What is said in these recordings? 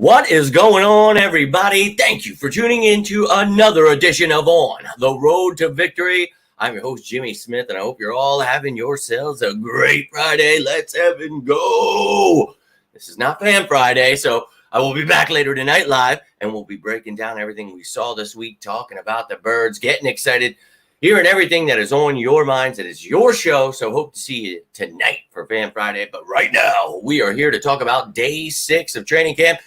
What is going on, everybody? Thank you for tuning in to another edition of On the Road to Victory. I'm your host, Jimmy Smith, and I hope you're all having yourselves a great Friday. Let's have and go. This is not Fan Friday, so I will be back later tonight live, and we'll be breaking down everything we saw this week, talking about the birds, getting excited, hearing everything that is on your minds. It is your show, so hope to see you tonight for Fan Friday. But right now, we are here to talk about day 6 of training camp.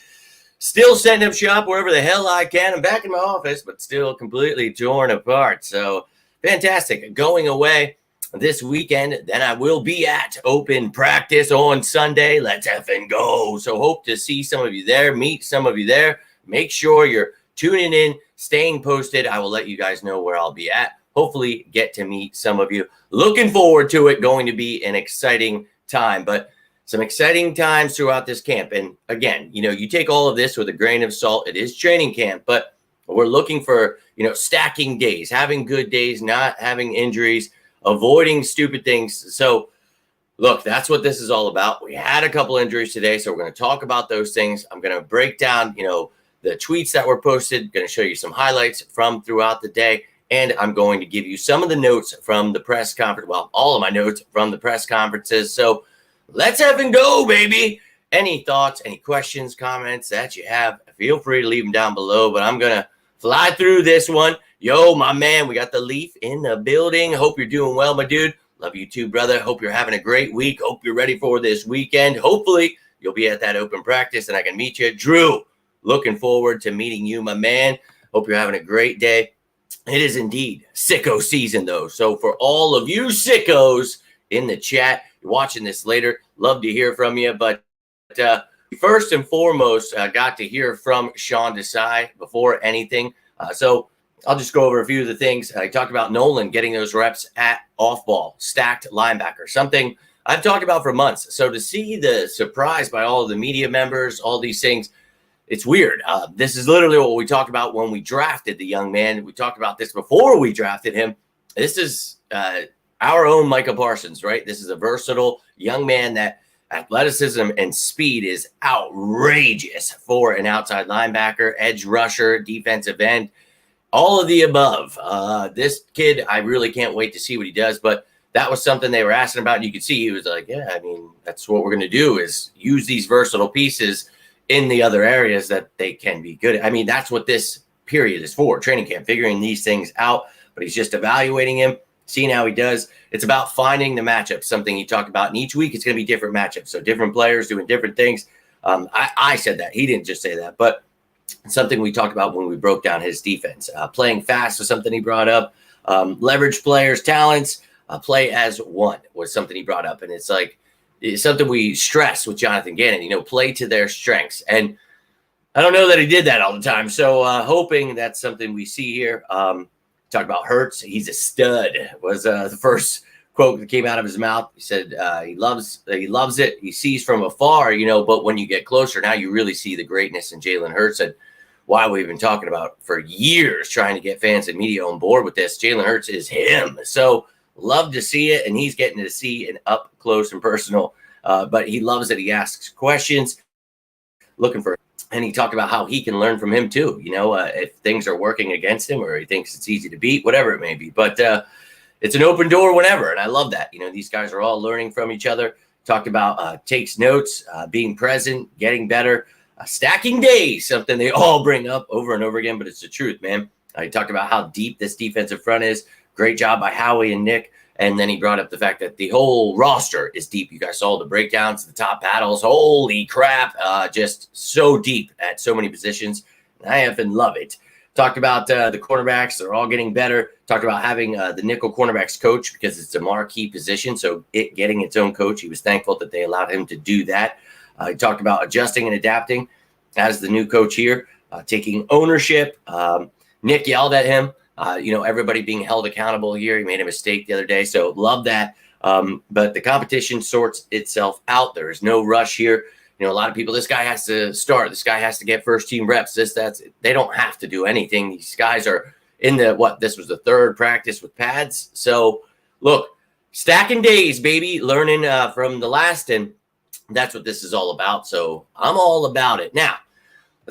Still setting up shop wherever the hell I can. I'm back in my office, but still completely torn apart. So fantastic. Going away this weekend. Then I will be at open practice on Sunday. Let's effing go. So hope to see some of you there, meet some of you there. Make sure you're tuning in, staying posted. I will let you guys know where I'll be at. Hopefully get to meet some of you. Looking forward to it. Going to be an exciting time. But some exciting times throughout this camp. And again, you take all of this with a grain of salt. It is training camp, but we're looking for, stacking days, having good days, not having injuries, avoiding stupid things. So look, that's what this is all about. We had a couple injuries today, so we're going to talk about those things. I'm going to break down, the tweets that were posted, going to show you some highlights from throughout the day. And I'm going to give you some of the notes from the press conference. Well, all of my notes from the press conferences. So let's have and go, baby. Any thoughts, any questions, comments that you have, feel free to leave them down below. But I'm going to fly through this one. Yo, my man, we got the Leaf in the building. Hope you're doing well, my dude. Love you too, brother. Hope you're having a great week. Hope you're ready for this weekend. Hopefully, you'll be at that open practice and I can meet you. Drew, looking forward to meeting you, my man. Hope you're having a great day. It is indeed sicko season, though. So for all of you sickos in the chat, you're watching this later, love to hear from you. But first and foremost, I got to hear from Sean Desai before anything. So I'll just go over a few of the things. I talked about Nolan getting those reps at off-ball, stacked linebacker, something I've talked about for months. So to see the surprise by all of the media members, all these things, it's weird. This is literally what we talked about when we drafted the young man. We talked about this before we drafted him. This is our own Micah Parsons, right? This is a versatile young man that athleticism and speed is outrageous for an outside linebacker, edge rusher, defensive end, all of the above. This kid, I really can't wait to see what he does, but that was something they were asking about. And you could see he was like, yeah, that's what we're going to do is use these versatile pieces in the other areas that they can be good at. That's what this period is for, training camp, figuring these things out, but he's just evaluating him, seeing how he does. It's about finding the matchup, something he talked about. And each week it's going to be different matchups. So different players doing different things. I said that. He didn't just say that. But something we talked about when we broke down his defense. Playing fast was something he brought up. Leverage players' talents. Play as one was something he brought up. And it's something we stress with Jonathan Gannon, play to their strengths. And I don't know that he did that all the time. So hoping that's something we see here. Talk about Hurts. He's a stud was the first quote that came out of his mouth. He said he loves it. He sees from afar, but when you get closer, now you really see the greatness in Jalen Hurts and why we've been talking about for years, trying to get fans and media on board with this. Jalen Hurts is him. So love to see it. And he's getting to see it up close and personal. But he loves it. He asks questions, looking for. And he talked about how he can learn from him too, if things are working against him or he thinks it's easy to beat, whatever it may be. But it's an open door whenever. And I love that. These guys are all learning from each other. Talked about takes notes, being present, getting better, stacking days, something they all bring up over and over again. But it's the truth, man. He talked about how deep this defensive front is. Great job by Howie and Nick. And then he brought up the fact that the whole roster is deep. You guys saw the breakdowns, the top battles. Holy crap. Just so deep at so many positions. And I effing love it. Talked about the cornerbacks. They're all getting better. Talked about having the nickel cornerbacks coach because it's a marquee position. So it getting its own coach. He was thankful that they allowed him to do that. He talked about adjusting and adapting as the new coach here, taking ownership. Nick yelled at him. Everybody being held accountable here. He made a mistake the other day. So love that. But the competition sorts itself out. There is no rush here. A lot of people, this guy has to start. This guy has to get first team reps. They don't have to do anything. These guys are in this was the third practice with pads. So look, stacking days, baby, learning from the last. And that's what this is all about. So I'm all about it. Now,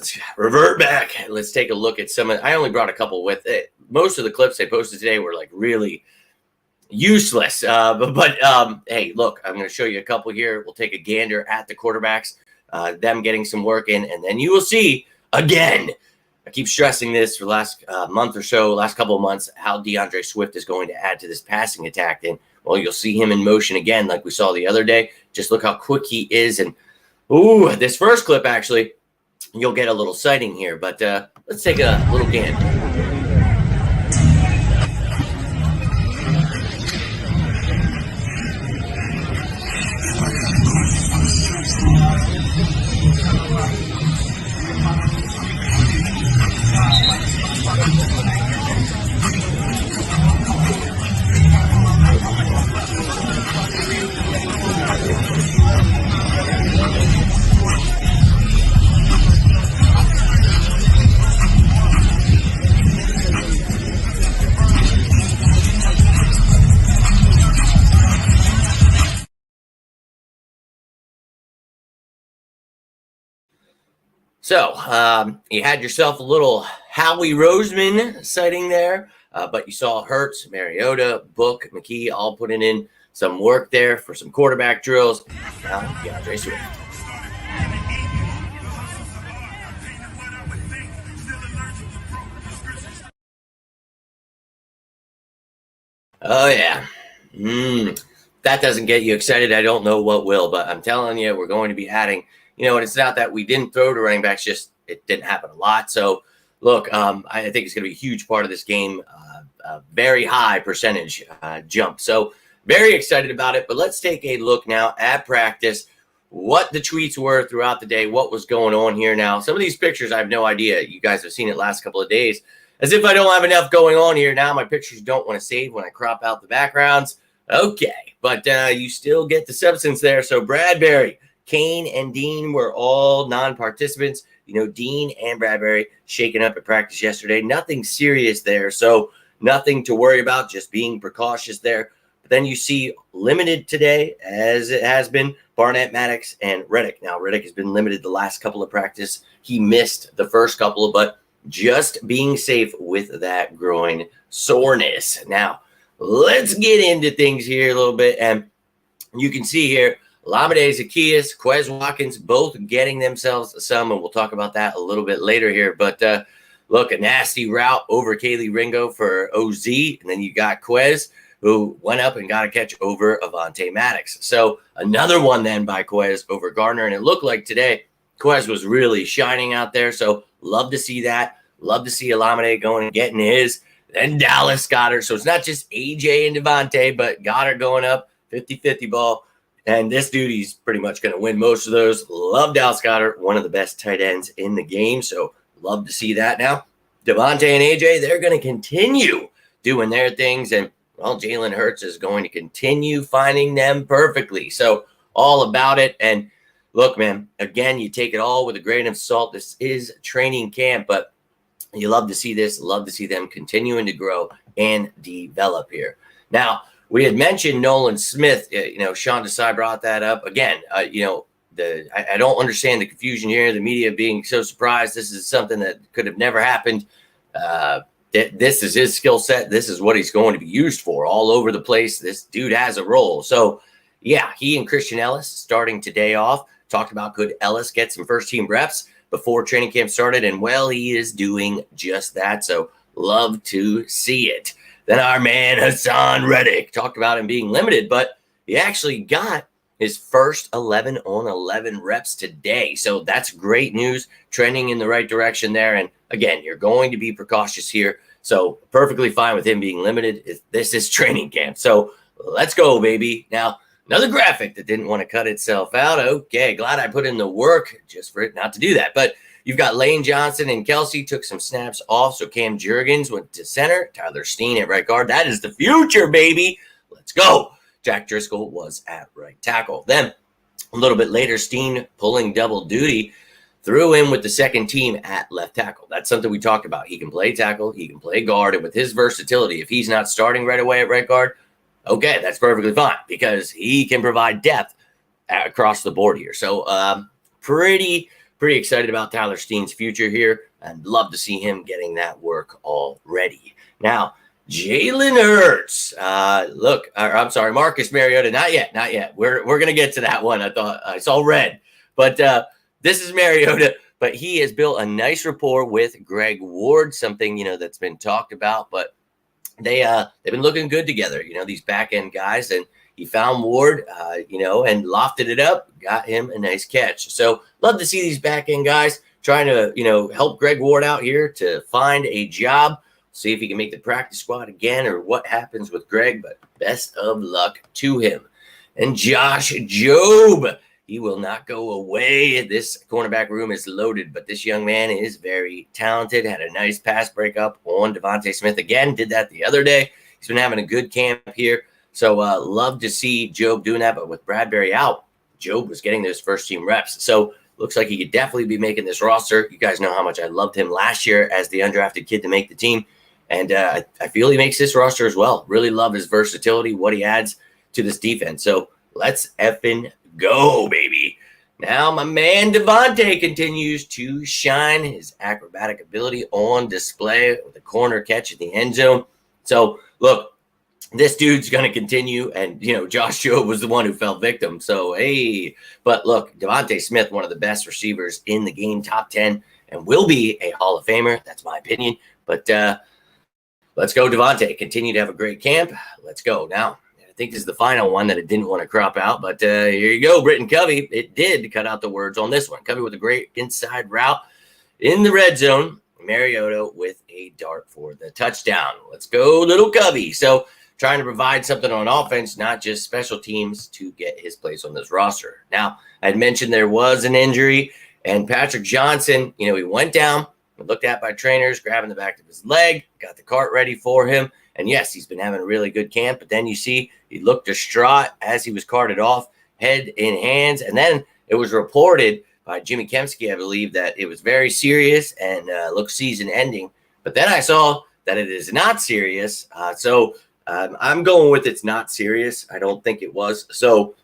let's revert back. Let's take a look at some of, I only brought a couple with it. Most of the clips they posted today were like really useless. Hey, look, I'm going to show you a couple here. We'll take a gander at the quarterbacks, them getting some work in, and then you will see again. I keep stressing this for the last month or so, last couple of months, how DeAndre Swift is going to add to this passing attack. And well, you'll see him in motion again, like we saw the other day. Just look how quick he is. And ooh, this first clip, actually, you'll get a little sighting here. But let's take a little gander. So you had yourself a little Howie Roseman sighting there, but you saw Hurts, Mariota, Book, McKee all putting in some work there for some quarterback drills. Now, DeAndre Swift. Oh, yeah. That doesn't get you excited. I don't know what will, but I'm telling you, we're going to be adding, and it's not that we didn't throw to running backs, just it didn't happen a lot. So, look, I think it's going to be a huge part of this game, a very high percentage jump. So, very excited about it. But let's take a look now at practice, what the tweets were throughout the day, what was going on here now. Some of these pictures, I have no idea. You guys have seen it last couple of days. As if I don't have enough going on here. Now my pictures don't want to save when I crop out the backgrounds. Okay, but you still get the substance there. So Bradbury, Kane, and Dean were all non-participants. Dean and Bradbury shaken up at practice yesterday. Nothing serious there, so nothing to worry about, just being precautious there. But then you see limited today, as it has been, Barnett, Maddox, and Reddick. Now, Reddick has been limited the last couple of practice. He missed the first couple, but just being safe with that groin soreness. Now, let's get into things here a little bit. And you can see here, Lamade Zaccheaus, Quez Watkins, both getting themselves some, and we'll talk about that a little bit later here. But look, a nasty route over Kaylee Ringo for OZ. And then you got Quez, who went up and got a catch over Avonte Maddox. So another one then by Quez over Gardner. And it looked like today Quez was really shining out there. So love to see that. Love to see Alameda going and getting his. Then Dallas Goedert. So it's not just AJ and Devontae, but Goddard going up 50-50 ball. And this dude, he's pretty much going to win most of those. Love Dallas Goedert, one of the best tight ends in the game. So love to see that now. Devontae and AJ, they're going to continue doing their things. And, well, Jalen Hurts is going to continue finding them perfectly. So all about it. And look, man, again, you take it all with a grain of salt. This is training camp, but you love to see this. Love to see them continuing to grow and develop here. Now, we had mentioned Nolan Smith. Sean Desai brought that up. Again, I don't understand the confusion here. The media being so surprised. This is something that could have never happened. This is his skill set. This is what he's going to be used for all over the place. This dude has a role. So, yeah, he and Christian Ellis starting today off. Talked about could Ellis get some first-team reps before training camp started, and, well, he is doing just that. So, love to see it. Then our man Hassan Reddick talked about him being limited, but he actually got his first 11 on 11 reps today. So that's great news, trending in the right direction there. And again, you're going to be precautious here. So perfectly fine with him being limited. This is training camp. So let's go, baby. Now, another graphic that didn't want to cut itself out. Okay, glad I put in the work just for it not to do that. But you've got Lane Johnson and Kelsey took some snaps off. So Cam Jurgens went to center. Tyler Steen at right guard. That is the future, baby. Let's go. Jack Driscoll was at right tackle. Then a little bit later, Steen pulling double duty, threw in with the second team at left tackle. That's something we talked about. He can play tackle. He can play guard. And with his versatility, if he's not starting right away at right guard, okay, that's perfectly fine because he can provide depth across the board here. So pretty pretty excited about Tyler Steen's future here and love to see him getting that work already. Now, Jalen Hurts. I'm sorry, Marcus Mariota. Not yet. We're going to get to that one. I thought I saw red. But this is Mariota. But he has built a nice rapport with Greg Ward, something, that's been talked about. But they've been looking good together, these back-end guys. And he found Ward, and lofted it up, got him a nice catch. So love to see these back-end guys trying to, help Greg Ward out here to find a job. See if he can make the practice squad again or what happens with Greg, but best of luck to him. And Josh Jobe, he will not go away. This cornerback room is loaded, but this young man is very talented. Had a nice pass breakup on Devontae Smith again. Did that the other day. He's been having a good camp here. So love to see Jobe doing that, but with Bradbury out, Jobe was getting those first-team reps. So looks like he could definitely be making this roster. You guys know how much I loved him last year as the undrafted kid to make the team. And I feel he makes this roster as well. Really love his versatility, what he adds to this defense. So let's effing go, baby. Now my man Devontae continues to shine. His acrobatic ability on display with a corner catch in the end zone. So look, this dude's going to continue. And, Josh Jobe was the one who fell victim. So, hey. But look, Devontae Smith, one of the best receivers in the game, top 10, and will be a Hall of Famer. That's my opinion. But let's go, Devontae. Continue to have a great camp. Let's go. Now, I think this is the final one that it didn't want to crop out. But here you go, Britton Covey. It did cut out the words on this one. Covey with a great inside route in the red zone. Mariota with a dart for the touchdown. Let's go, little Covey. So, trying to provide something on offense, not just special teams, to get his place on this roster. Now, I'd mentioned there was an injury, and Patrick Johnson, he went down, looked at by trainers, grabbing the back of his leg, got the cart ready for him. And yes, he's been having a really good camp, but then you see he looked distraught as he was carted off, head in hands. And then it was reported by Jimmy Kempski, I believe, that it was very serious and looked season ending. But then I saw that it is not serious. I'm going with it's not serious. I don't think it was. So,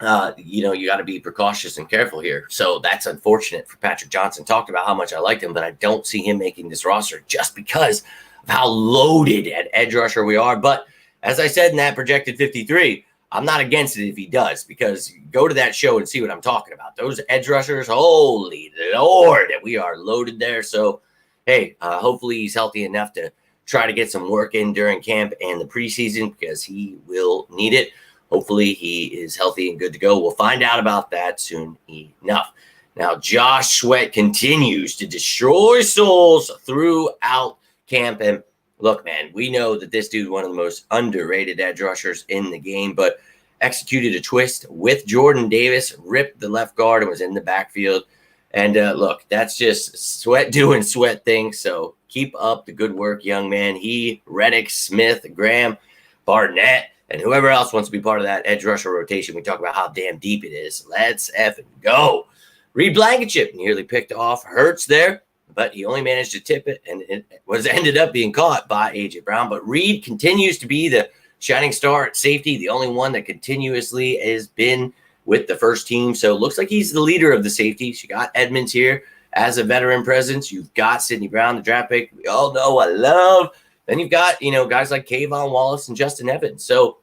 you got to be precautious and careful here. So that's unfortunate for Patrick Johnson. Talked about how much I liked him, but I don't see him making this roster just because of how loaded at edge rusher we are. But as I said in that projected 53, I'm not against it if he does, because go to that show and see what I'm talking about. Those edge rushers, holy Lord, we are loaded there. So, hey, hopefully he's healthy enough to try to get some work in during camp and the preseason, because he will need it. Hopefully he is healthy and good to go. We'll find out about that soon enough. Now, Josh Sweat continues to destroy souls throughout camp. And look, man, we know that this dude, one of the most underrated edge rushers in the game, but executed a twist with Jordan Davis, ripped the left guard and was in the backfield. And look, that's just Sweat doing Sweat things. So keep up the good work, young man. He, Reddick, Smith, Graham, Barnett, and whoever else wants to be part of that edge rusher rotation. We talk about how damn deep it is. Let's effing go. Reed Blankenship nearly picked off Hurts there, but he only managed to tip it, and it ended up being caught by A.J. Brown. But Reed continues to be the shining star at safety, the only one that continuously has been with the first team. So it looks like he's the leader of the safeties. You got Edmonds here as a veteran presence. You've got Sidney Brown, the draft pick we all know I love. Then you've got, guys like Kayvon Wallace and Justin Evans. So,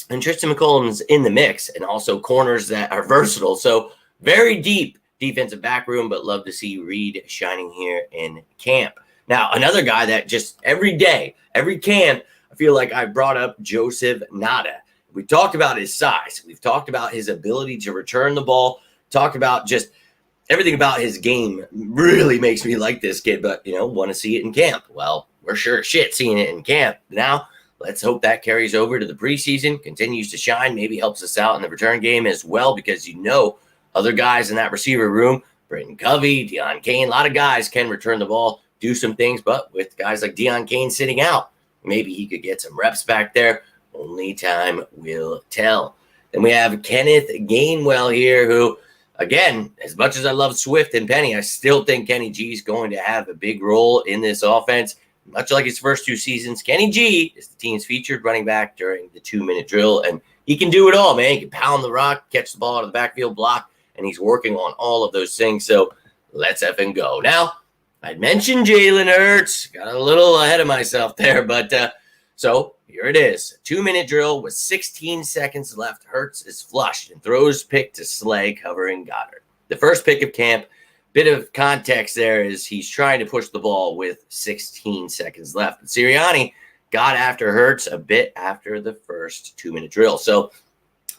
and Tristan McCollum's in the mix, and also corners that are versatile. So very deep defensive back room, but love to see Reed shining here in camp. Now, another guy that just every day, every camp, I feel like I brought up Joseph Nada. We talked about his size. We've talked about his ability to return the ball, talked about just everything about his game really makes me like this kid, but, want to see it in camp. Well, we're sure as shit seeing it in camp. Now, let's hope that carries over to the preseason, continues to shine, maybe helps us out in the return game as well, because other guys in that receiver room, Britton Covey, Deion Kane, a lot of guys can return the ball, do some things, but with guys like Deion Kane sitting out, maybe he could get some reps back there. Only time will tell. Then we have Kenneth Gainwell here, who, again, as much as I love Swift and Penny, I still think Kenny G is going to have a big role in this offense. Much like his first two seasons, Kenny G is the team's featured running back during the 2-minute drill, and he can do it all, man. He can pound the rock, catch the ball out of the backfield, block, and he's working on all of those things. So let's effing go. Now, I'd mentioned Jalen Hurts. Got a little ahead of myself there, but so here it is. A 2-minute drill with 16 seconds left. Hurts is flushed and throws pick to Slay, covering Goddard. The first pick of camp. Bit of context there is he's trying to push the ball with 16 seconds left. But Sirianni got after Hurts a bit after the first 2-minute drill. So,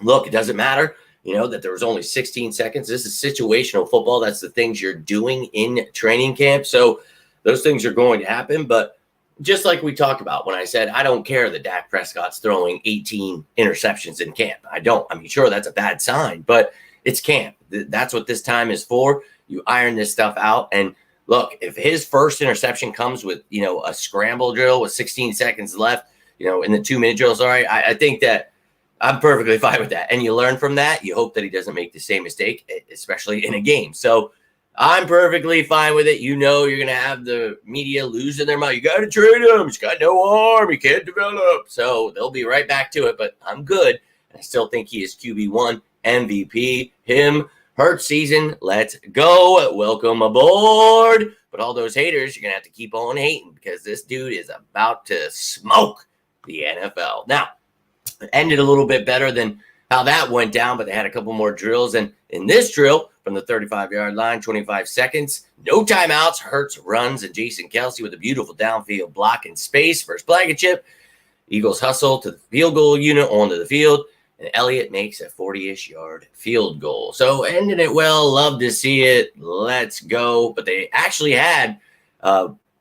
look, it doesn't matter, that there was only 16 seconds. This is situational football. That's the things you're doing in training camp. So those things are going to happen. But just like we talked about when I said, I don't care that Dak Prescott's throwing 18 interceptions in camp. I don't. I mean, sure, that's a bad sign, but it's camp. That's what this time is for. You iron this stuff out. And look, if his first interception comes with, a scramble drill with 16 seconds left, in the 2-minute drill, sorry, I think that I'm perfectly fine with that. And you learn from that. You hope that he doesn't make the same mistake, especially in a game. So I'm perfectly fine with it. You're going to have the media losing their mind. You got to trade him. He's got no arm. He can't develop. So they'll be right back to it. But I'm good. I still think he is QB1, MVP, him. Hurts season, let's go. Welcome aboard. But all those haters, you're going to have to keep on hating because this dude is about to smoke the NFL. Now, it ended a little bit better than how that went down, but they had a couple more drills. And in this drill, from the 35-yard line, 25 seconds, no timeouts, Hurts runs, and Jason Kelsey with a beautiful downfield block in space. First Blankenship. Eagles hustle to the field goal unit onto the field. And Elliott makes a 40-ish yard field goal. So ended it well. Love to see it. Let's go. But they actually had,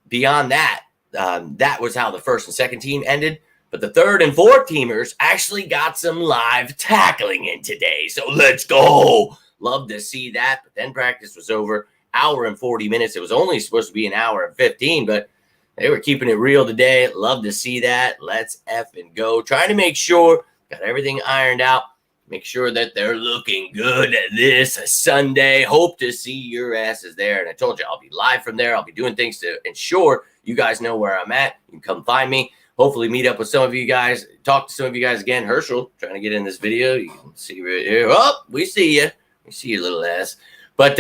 beyond that, that was how the first and second team ended. But the third and fourth teamers actually got some live tackling in today. So let's go. Love to see that. But then practice was over. Hour and 40 minutes. It was only supposed to be an hour and 15, but they were keeping it real today. Love to see that. Let's effing go. Trying to make sure got everything ironed out. Make sure that they're looking good this Sunday. Hope to see your asses there. And I told you, I'll be live from there. I'll be doing things to ensure you guys know where I'm at. You can come find me. Hopefully meet up with some of you guys. Talk to some of you guys again. Herschel, trying to get in this video. You can see right here. Oh, we see you. We see your little ass. But,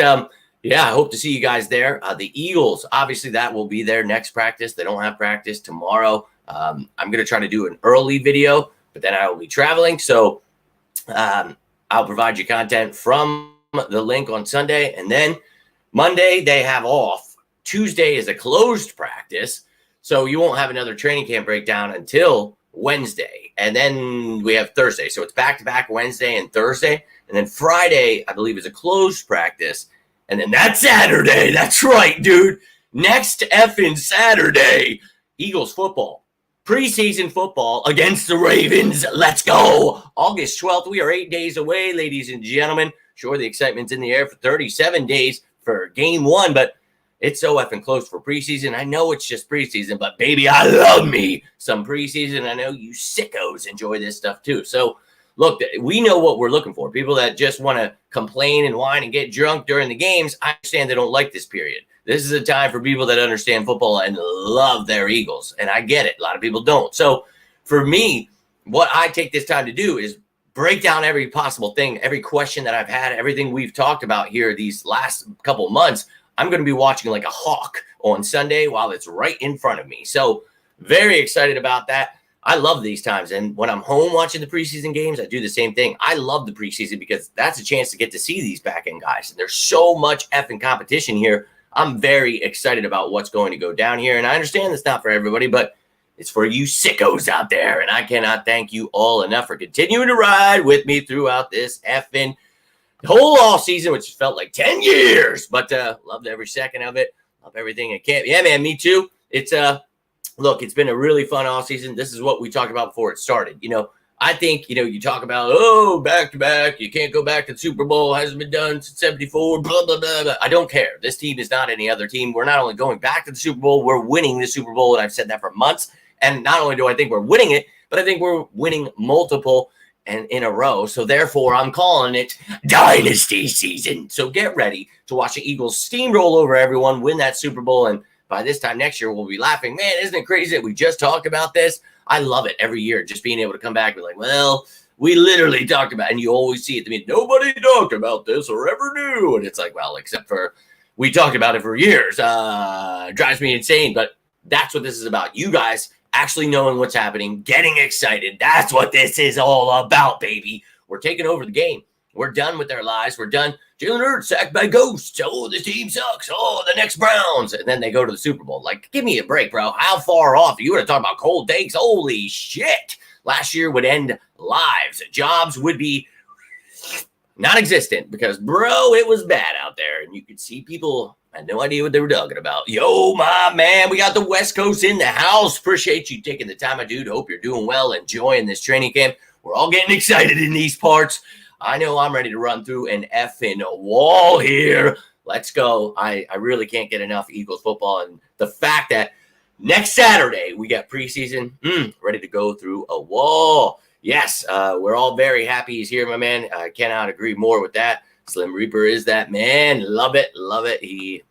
yeah, I hope to see you guys there. The Eagles, obviously that will be their next practice. They don't have practice tomorrow. I'm going to try to do an early video, but then I will be traveling. So I'll provide you content from the link on Sunday. And then Monday, they have off. Tuesday is a closed practice. So you won't have another training camp breakdown until Wednesday. And then we have Thursday. So it's back-to-back Wednesday and Thursday. And then Friday, I believe, is a closed practice. And then that's Saturday. That's right, dude. Next effing Saturday, Eagles football. Preseason football against the Ravens. Let's go. August 12th. We are 8 days away, ladies and gentlemen. Sure, the excitement's in the air for 37 days for game one, but it's so effing close for preseason. I know it's just preseason, but baby, I love me some preseason. I know you sickos enjoy this stuff too. So look, we know what we're looking for. People that just want to complain and whine and get drunk during the games, I understand they don't like this period. This is a time for people that understand football and love their Eagles. And I get it. A lot of people don't. So for me, what I take this time to do is break down every possible thing, every question that I've had, everything we've talked about here these last couple of months. I'm going to be watching like a hawk on Sunday while it's right in front of me. So very excited about that. I love these times. And when I'm home watching the preseason games, I do the same thing. I love the preseason because that's a chance to get to see these back end guys. And there's so much effing competition here. I'm very excited about what's going to go down here. And I understand it's not for everybody, but it's for you sickos out there. And I cannot thank you all enough for continuing to ride with me throughout this effing whole off season, which felt like 10 years, but loved every second of it. Love everything at camp. Yeah, man, me too. It's look, it's been a really fun off season. This is what we talked about before it started. I think, you talk about, back to back, you can't go back to the Super Bowl, hasn't been done since 74, blah, blah, blah, blah. I don't care. This team is not any other team. We're not only going back to the Super Bowl, we're winning the Super Bowl, and I've said that for months. And not only do I think we're winning it, but I think we're winning multiple and in a row. So therefore, I'm calling it Dynasty season. So get ready to watch the Eagles steamroll over everyone, win that Super Bowl, and by this time next year, we'll be laughing. Man, isn't it crazy that we just talked about this? I love it every year, just being able to come back and be like, well, we literally talked about it. And you always see it to me, nobody talked about this or ever knew. And it's like, well, except for We talked about it for years. Drives me insane, but that's what this is about. You guys actually knowing what's happening, getting excited. That's what this is all about, baby. We're taking over the game. We're done with their lies. We're done. Jalen Hurts sacked by ghosts. Oh, this team sucks. Oh, the next Browns. And then they go to the Super Bowl. Like, give me a break, bro. How far off? You want to talk about cold takes? Holy shit. Last year would end lives. Jobs would be non-existent because, bro, it was bad out there. And you could see people had no idea what they were talking about. Yo, my man, we got the West Coast in the house. Appreciate you taking the time, my dude. Hope you're doing well, enjoying this training camp. We're all getting excited in these parts. I know I'm ready to run through an effing wall here. Let's go. I really can't get enough Eagles football. And the fact that next Saturday we got preseason, ready to go through a wall. Yes, we're all very happy he's here, my man. I cannot agree more with that. Slim Reaper is that man. Love it, love it. He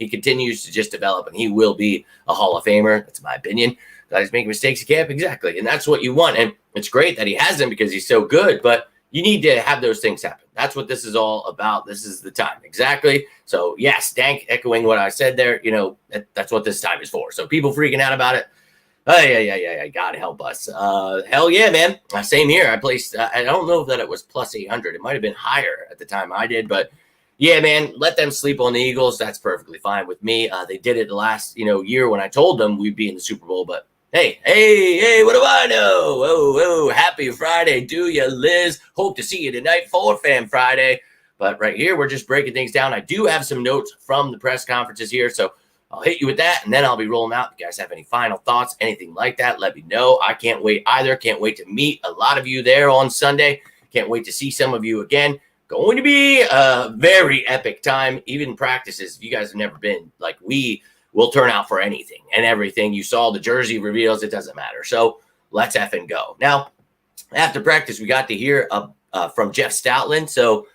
continues to just develop, and he will be a Hall of Famer. That's my opinion. Guys making mistakes in camp, exactly, and that's what you want. And it's great that he has them because he's so good, but you need to have those things happen. That's what this is all about. This is the time. Exactly. So, yes, Dank, echoing what I said there, that's what this time is for. So people freaking out about it. Oh, yeah. God help us. Hell yeah, man. Same here. I placed, I don't know that it was plus 800. It might have been higher at the time I did. But, yeah, man, let them sleep on the Eagles. That's perfectly fine with me. They did it the last, year when I told them we'd be in the Super Bowl. But, hey, what do I know? Oh, happy Friday to you, Liz. Hope to see you tonight for Fan Friday. But right here, we're just breaking things down. I do have some notes from the press conferences here, so I'll hit you with that, and then I'll be rolling out. If you guys have any final thoughts, anything like that, let me know. I can't wait either. Can't wait to meet a lot of you there on Sunday. Can't wait to see some of you again. Going to be a very epic time, even practices. If you guys have never been, we will turn out for anything and everything. You saw the jersey reveals. It doesn't matter. So let's effing go. Now, after practice, we got to hear from Jeff Stoutland. So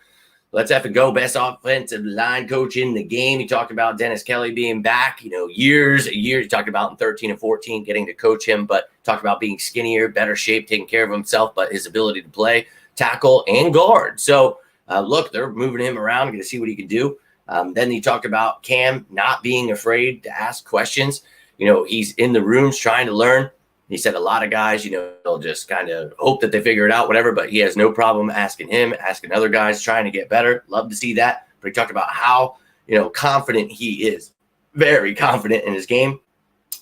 let's effing go. Best offensive line coach in the game. He talked about Dennis Kelly being back, years. He talked about in 13 and 14 getting to coach him, but talked about being skinnier, better shape, taking care of himself, but his ability to play tackle and guard. So look, they're moving him around, going to see what he can do. Then he talked about Cam not being afraid to ask questions. He's in the rooms trying to learn. He said a lot of guys, they'll just kind of hope that they figure it out, whatever, but he has no problem asking him, asking other guys, trying to get better. Love to see that. But he talked about how, confident he is, very confident in his game.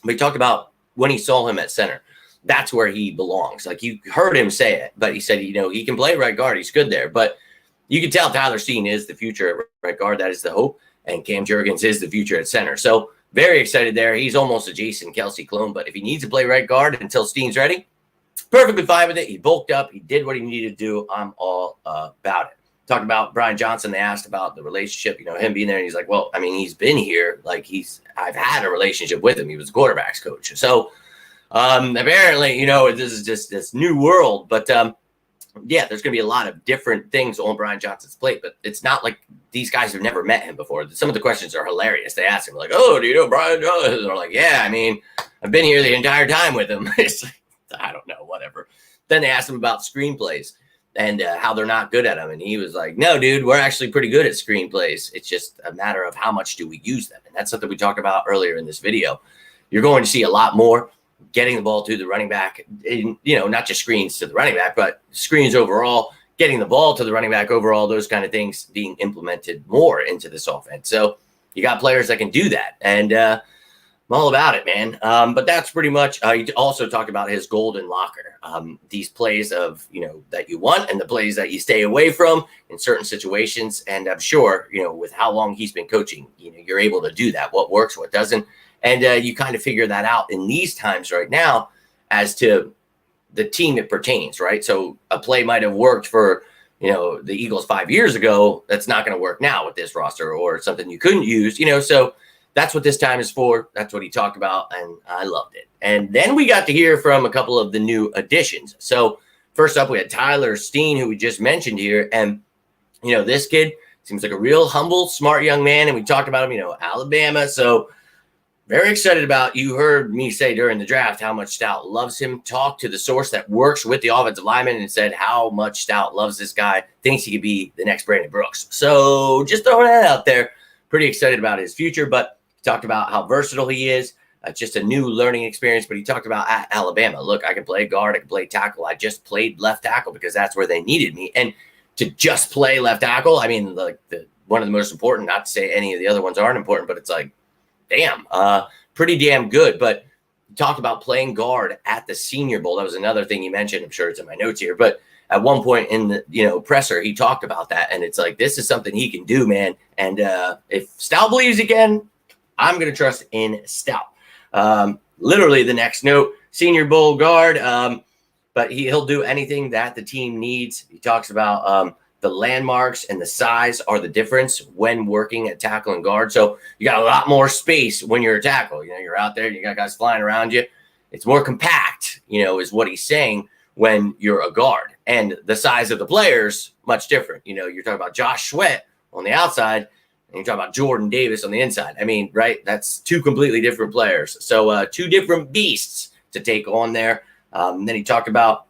But he talked about when he saw him at center, that's where he belongs. Like, you heard him say it, but he said, he can play right guard. He's good there. But you can tell Tyler Steen is the future at right guard. That is the hope. And Cam Jurgens is the future at center. So very excited there. He's almost a Jason Kelsey clone, but if he needs to play right guard until Steen's ready, perfectly fine with it. He bulked up. He did what he needed to do. I'm all about it. Talking about Brian Johnson, they asked about the relationship, him being there. And he's like, well, he's been here. I've had a relationship with him. He was a quarterback's coach. So apparently, this is just this new world. But yeah, there's going to be a lot of different things on Brian Johnson's plate, but it's not like these guys have never met him before. Some of the questions are hilarious. They ask him like, oh, do you know Brian Johnson? They're like, yeah, I've been here the entire time with him. It's like, I don't know, whatever. Then they asked him about screenplays and how they're not good at them. And he was like, no, dude, we're actually pretty good at screenplays. It's just a matter of how much do we use them. And that's something we talked about earlier in this video. You're going to see a lot more getting the ball to the running back, not just screens to the running back, but screens overall, getting the ball to the running back overall, those kind of things being implemented more into this offense. So you got players that can do that. And I'm all about it, man. But that's pretty much, he also talked about his golden locker, these plays of, that you want and the plays that you stay away from in certain situations. And I'm sure, with how long he's been coaching, you're able to do that, what works, what doesn't. And you kind of figure that out in these times right now as to the team it pertains, right? So a play might have worked for, the Eagles 5 years ago. That's not going to work now with this roster, or something you couldn't use, so that's what this time is for. That's what he talked about, and I loved it. And then we got to hear from a couple of the new additions. So first up, we had Tyler Steen, who we just mentioned here. And, this kid seems like a real humble, smart young man. And we talked about him, Alabama. So very excited about, you heard me say during the draft how much Stout loves him. Talked to the source that works with the offensive lineman and said how much Stout loves this guy, thinks he could be the next Brandon Brooks. So just throwing that out there. pretty excited about his future, but he talked about how versatile he is. Just a new learning experience, but he talked about at Alabama, look, I can play guard, I can play tackle. I just played left tackle because that's where they needed me. And to just play left tackle, I mean, like one of the most important, not to say any of the other ones aren't important, but it's like, damn, pretty damn good. But he talked about playing guard at the Senior Bowl. That was another thing you mentioned. I'm sure it's in my notes here, but at one point in the presser, he talked about that. And it's like, this is something he can do, man. And if Stout believes he can, I'm going to trust in Stout. Literally the next note, Senior Bowl guard, but he'll do anything that the team needs. He talks about the landmarks and the size are the difference when working at tackle and guard. So you got a lot more space when you're a tackle. You're out there, you got guys flying around you. It's more compact, is what he's saying when you're a guard. And the size of the players, much different. You're talking about Josh Sweat on the outside, and you're talking about Jordan Davis on the inside. I mean, right? That's two completely different players. So two different beasts to take on there. Then he talked about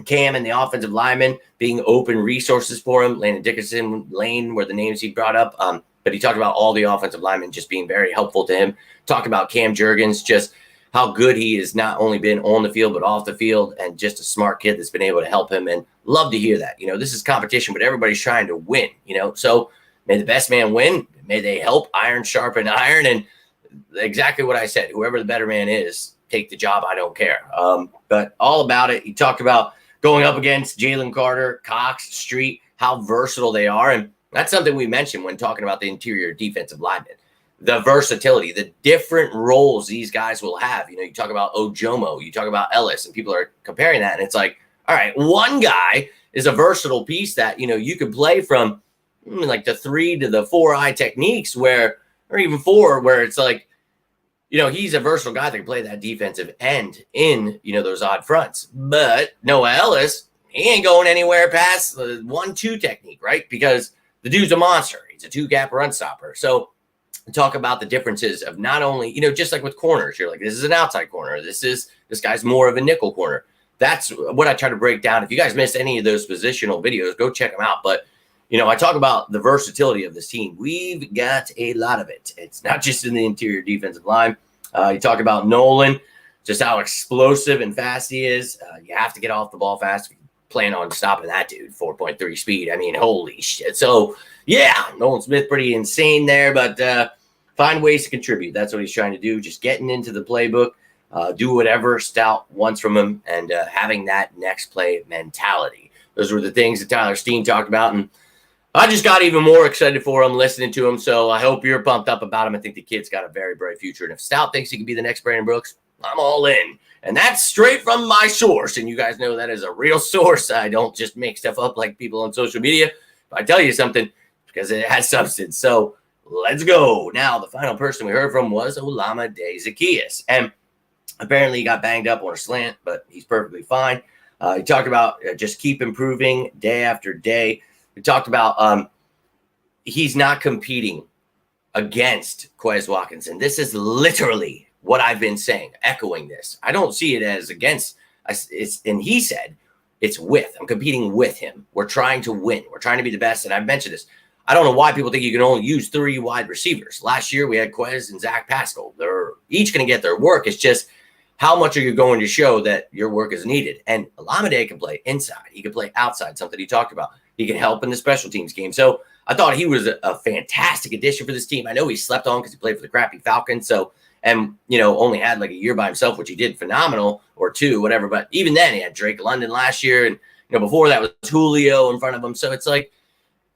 Cam and the offensive linemen being open resources for him. Landon Dickinson, Lane were the names he brought up. But he talked about all the offensive linemen just being very helpful to him. Talked about Cam Jurgens, just how good he has not only been on the field, but off the field, and just a smart kid that's been able to help him. And love to hear that. This is competition, but everybody's trying to win, So may the best man win. May they help iron sharpen iron. And exactly what I said, whoever the better man is, take the job. I don't care. But all about it. He talked about going up against Jalen Carter, Cox, Street, how versatile they are. And that's something we mentioned when talking about the interior defensive linemen. The versatility, the different roles these guys will have. You talk about Ojomo, you talk about Ellis, and people are comparing that. And it's like, all right, one guy is a versatile piece that, you could play from like the 3 to the 4 eye techniques or even 4, where it's like, he's a versatile guy that can play that defensive end in, those odd fronts. But Noah Ellis, he ain't going anywhere past the 1-2 technique, right? Because the dude's a monster. He's a 2-gap run stopper. So talk about the differences of not only, just like with corners, you're like, this is an outside corner. This guy's more of a nickel corner. That's what I try to break down. If you guys missed any of those positional videos, go check them out. But I talk about the versatility of this team. We've got a lot of it. It's not just in the interior defensive line. You talk about Nolan, just how explosive and fast he is. You have to get off the ball fast if you plan on stopping that dude. 4.3 speed. I mean, holy shit. So, yeah, Nolan Smith pretty insane there, but find ways to contribute. That's what he's trying to do, just getting into the playbook, do whatever Stout wants from him, and having that next play mentality. Those were the things that Tyler Steen talked about, and I just got even more excited for him listening to him, so I hope you're pumped up about him. I think the kid's got a very bright future, and if Stout thinks he can be the next Brandon Brooks, I'm all in. And that's straight from my source, and you guys know that is a real source. I don't just make stuff up like people on social media. If I tell you something, because it has substance. So let's go. Now, the final person we heard from was Olamide Zaccheaus, and apparently he got banged up on a slant, but he's perfectly fine. He talked about just keep improving day after day. We talked about he's not competing against Quez Watkinson. This is literally what I've been saying, echoing this. I don't see it as against. And he said it's with. I'm competing with him. We're trying to win. We're trying to be the best. And I've mentioned this. I don't know why people think you can only use 3 wide receivers. Last year we had Quez and Zach Pascal. They're each going to get their work. It's just how much are you going to show that your work is needed? And Olamide can play inside. He can play outside, something he talked about. He can help in the special teams game. So I thought he was a fantastic addition for this team. I know he slept on because he played for the crappy Falcons. So, and, only had like a year by himself, which he did phenomenal, or 2, whatever. But even then, he had Drake London last year. And, before that was Julio in front of him. So it's like,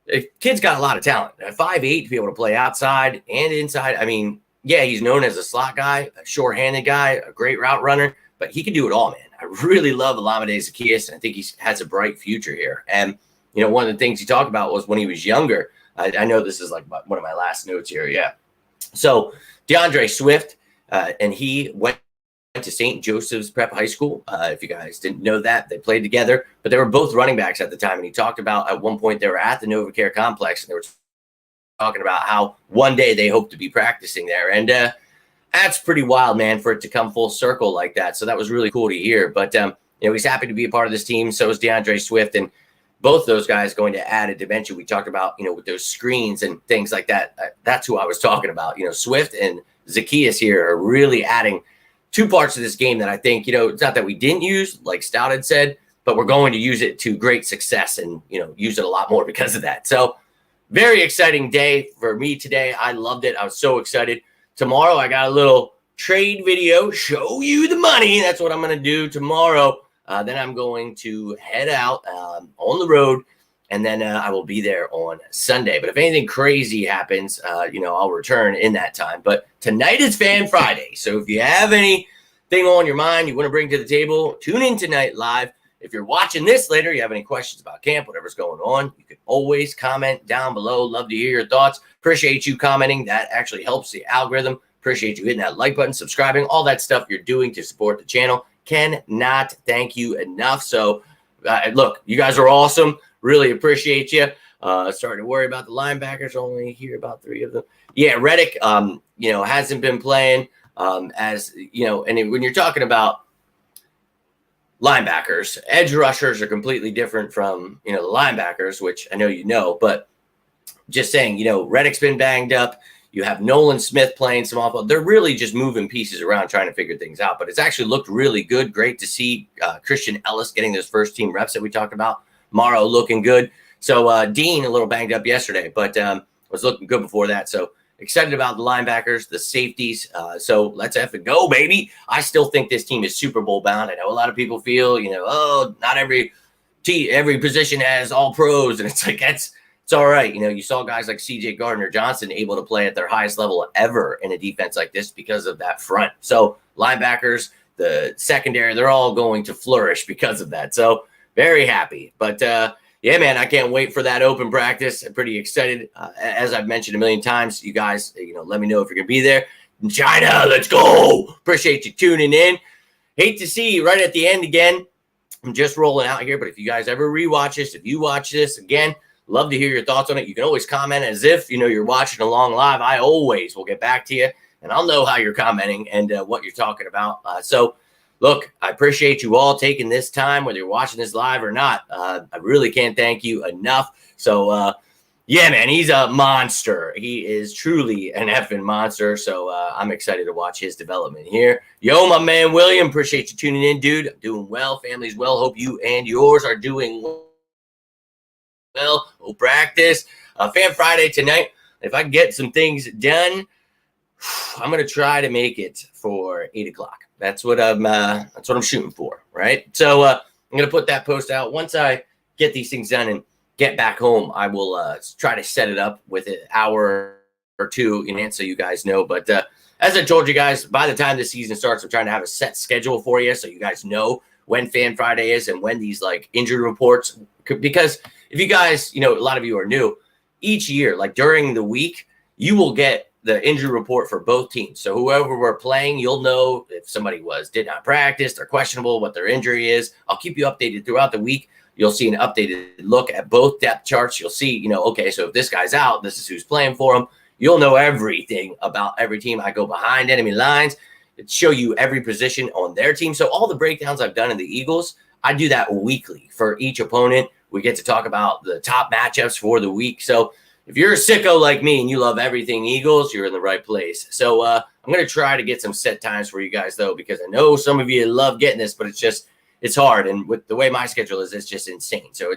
the kid's got a lot of talent. At 5'8", to be able to play outside and inside. I mean, yeah, he's known as a slot guy, a short-handed guy, a great route runner, but he can do it all, man. I really love Olamide Zaccheaus, and I think he has a bright future here. And, one of the things he talked about was when he was younger. I know this is like one of my last notes here. Yeah. So DeAndre Swift, and he went to St. Joseph's Prep High School. If you guys didn't know that, they played together, but they were both running backs at the time. And he talked about at one point they were at the NovaCare complex, and they were talking about how one day they hope to be practicing there. And that's pretty wild, man, for it to come full circle like that. So that was really cool to hear. But, he's happy to be a part of this team. So is DeAndre Swift. And both those guys going to add a dimension. We talked about, with those screens and things like that. That's who I was talking about. Swift and Zacchaeus here are really adding two parts of this game that I think, it's not that we didn't use, like Stout had said, but we're going to use it to great success and, use it a lot more because of that. So very exciting day for me today. I loved it. I was so excited. Tomorrow, I got a little trade video, show you the money. That's what I'm going to do tomorrow. Then I'm going to head out on the road, and then I will be there on Sunday. But if anything crazy happens, I'll return in that time. But tonight is Fan Friday. So if you have anything on your mind you want to bring to the table, tune in tonight live. If you're watching this later, you have any questions about camp, whatever's going on, you can always comment down below. Love to hear your thoughts. Appreciate you commenting. That actually helps the algorithm. Appreciate you hitting that like button, subscribing, all that stuff you're doing to support the channel. Cannot thank you enough. So, look, you guys are awesome. Really appreciate you. Starting to worry about the linebackers. Only hear about 3 of them. Yeah, Reddick, hasn't been playing. And when you're talking about linebackers, edge rushers are completely different from, the linebackers, which I know but just saying, Reddick's been banged up. You have Nolan Smith playing some awful. They're really just moving pieces around, trying to figure things out. But it's actually looked really good. Great to see Christian Ellis getting those first team reps that we talked about. Morrow looking good. So Dean a little banged up yesterday, but was looking good before that. So excited about the linebackers, the safeties. So let's effing go, baby. I still think this team is Super Bowl bound. I know a lot of people feel, not every position has all pros, and it's like it's all right. You saw guys like C.J. Gardner-Johnson able to play at their highest level ever in a defense like this because of that front. So linebackers, the secondary, they're all going to flourish because of that. So very happy. But yeah, man, I can't wait for that open practice. I'm pretty excited. As I've mentioned a million times, you guys, let me know if you're going to be there. In China, let's go. Appreciate you tuning in. Hate to see you right at the end again. I'm just rolling out here, but if you guys ever rewatch this, if you watch this again, love to hear your thoughts on it. You can always comment as if, you're watching along live. I always will get back to you, and I'll know how you're commenting and what you're talking about. So, look, I appreciate you all taking this time, whether you're watching this live or not. I really can't thank you enough. So, yeah, man, he's a monster. He is truly an effing monster. So I'm excited to watch his development here. Yo, my man, William, appreciate you tuning in, dude. I'm doing well. Family's well. Hope you and yours are doing well. We'll practice. Fan Friday tonight. If I can get some things done, I'm going to try to make it for 8 o'clock. That's what I'm shooting for, right? So I'm going to put that post out. Once I get these things done and get back home, I will try to set it up with an hour or two in advance so you guys know. But as I told you guys, by the time the season starts, I'm trying to have a set schedule for you so you guys know when Fan Friday is and when these injury reports, because if you guys, a lot of you are new, each year, during the week, you will get the injury report for both teams. So whoever we're playing, you'll know if somebody did not practice, they're questionable, what their injury is. I'll keep you updated throughout the week. You'll see an updated look at both depth charts. You'll see, okay, so if this guy's out, this is who's playing for him. You'll know everything about every team. I go behind enemy lines. It show you every position on their team. So all the breakdowns I've done in the Eagles, I do that weekly for each opponent. We get to talk about the top matchups for the week. So if you're a sicko like me and you love everything Eagles, you're in the right place. So I'm going to try to get some set times for you guys, though, because I know some of you love getting this, but it's hard. And with the way my schedule is, it's just insane. So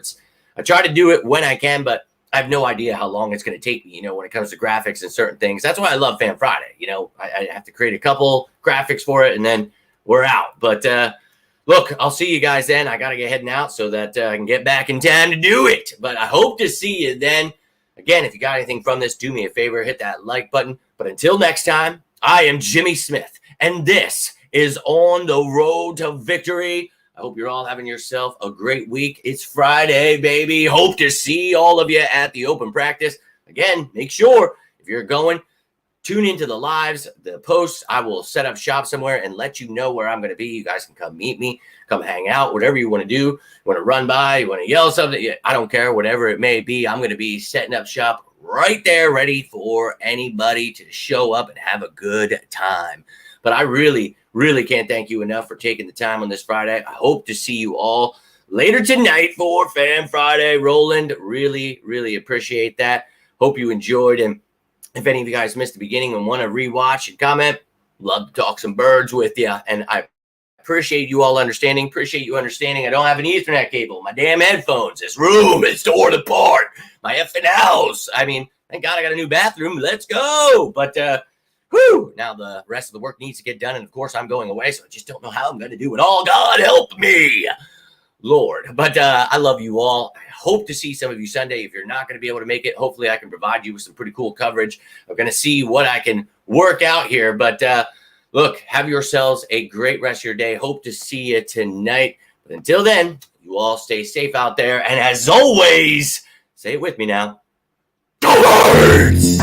I try to do it when I can, but I have no idea how long it's going to take me, when it comes to graphics and certain things. That's why I love Fan Friday. I have to create a couple graphics for it, and then we're out. But look, I'll see you guys then. I got to get heading out so that I can get back in time to do it. But I hope to see you then. Again, if you got anything from this, do me a favor, hit that like button. But until next time, I am Jimmy Smith, and this is On the Road to Victory. I hope you're all having yourself a great week. It's Friday, baby. Hope to see all of you at the open practice. Again, make sure if you're going, tune into the lives, the posts. I will set up shop somewhere and let you know where I'm going to be. You guys can come meet me, come hang out, whatever you want to do. You want to run by, you want to yell something. I don't care, whatever it may be. I'm going to be setting up shop right there, ready for anybody to show up and have a good time. But I really can't thank you enough for taking the time on this Friday. I hope to see you all later tonight for Fan Friday. Roland, really, really appreciate that. Hope you enjoyed. And if any of you guys missed the beginning and want to rewatch and comment, love to talk some birds with you. And I appreciate you all understanding. Appreciate you understanding. I don't have an Ethernet cable. My damn headphones. This room is torn apart. My effing house. I mean, thank God I got a new bathroom. Let's go. But now the rest of the work needs to get done. And of course, I'm going away, so I just don't know how I'm going to do it all. God help me, Lord. But I love you all. I hope to see some of you Sunday. If you're not going to be able to make it, hopefully I can provide you with some pretty cool coverage. I'm going to see what I can work out here. But look, have yourselves a great rest of your day. Hope to see you tonight. But until then, you all stay safe out there. And as always, say it with me now. Go Birds!